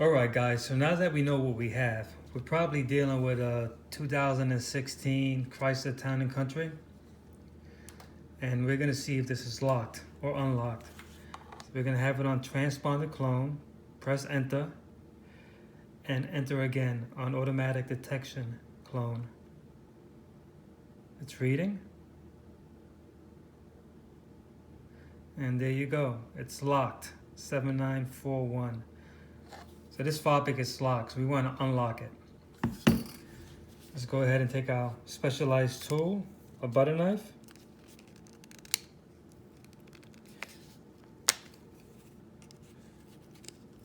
Alright guys, so now that we know what we have, we're probably dealing with a 2016 Chrysler Town & Country. And we're going to see if this is locked or unlocked. So we're going to have it on transponder clone, press enter, and enter again on automatic detection clone. It's reading. And there you go, it's locked, 7941. So this Fobik is locked, so we want to unlock it. Let's go ahead and take our specialized tool, a butter knife.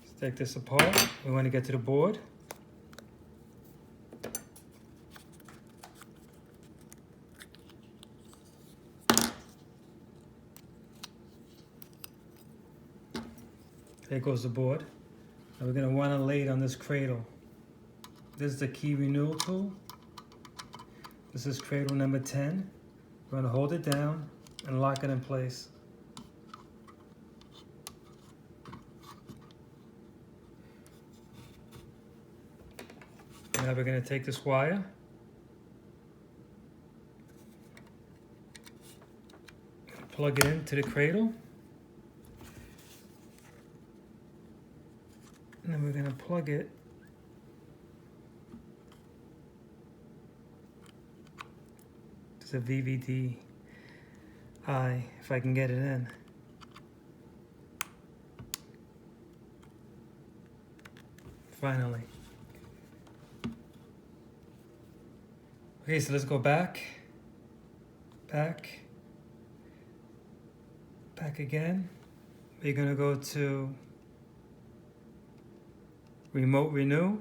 Let's take this apart. We want to get to the board. There goes the board. Now we're going to want to lay it on this cradle. This is the key renewal tool. This is cradle number 10. We're going to hold it down and lock it in place. Now we're going to take this wire, plug it into the cradle. And then we're going to plug it to the VVDI, if I can get it in. Finally. Okay, so let's go back again. We're going to go to Remote Renew,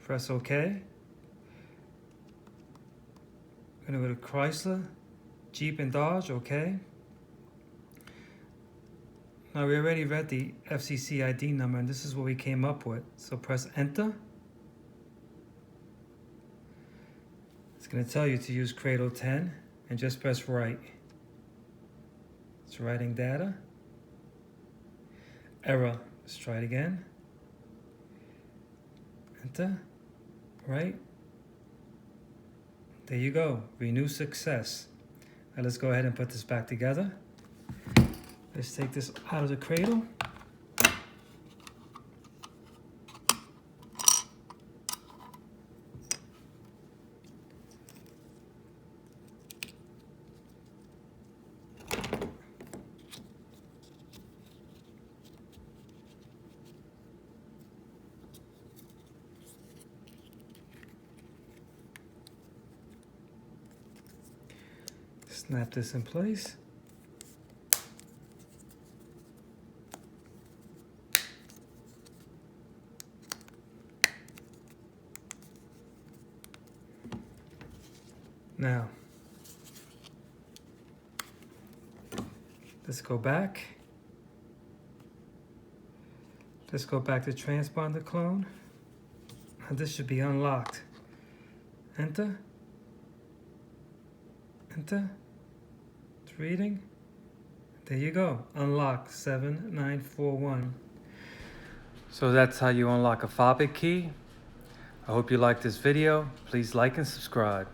press OK. We're going to go to Chrysler, Jeep, and Dodge, OK. Now we already read the FCC ID number, and this is what we came up with. So press Enter. It's going to tell you to use Cradle 10, and just press Write. It's writing data. Error. Let's try it again. Enter, right? There you go, renew success. Now let's go ahead and put this back together. Let's take this out of the cradle. Snap this in place. Now, let's go back. Let's go back to transponder clone. Now this should be unlocked. Enter. Enter. Reading. There you go. Unlock 7941. So that's how you unlock a Fobik key. I hope you liked this video. Please like and subscribe.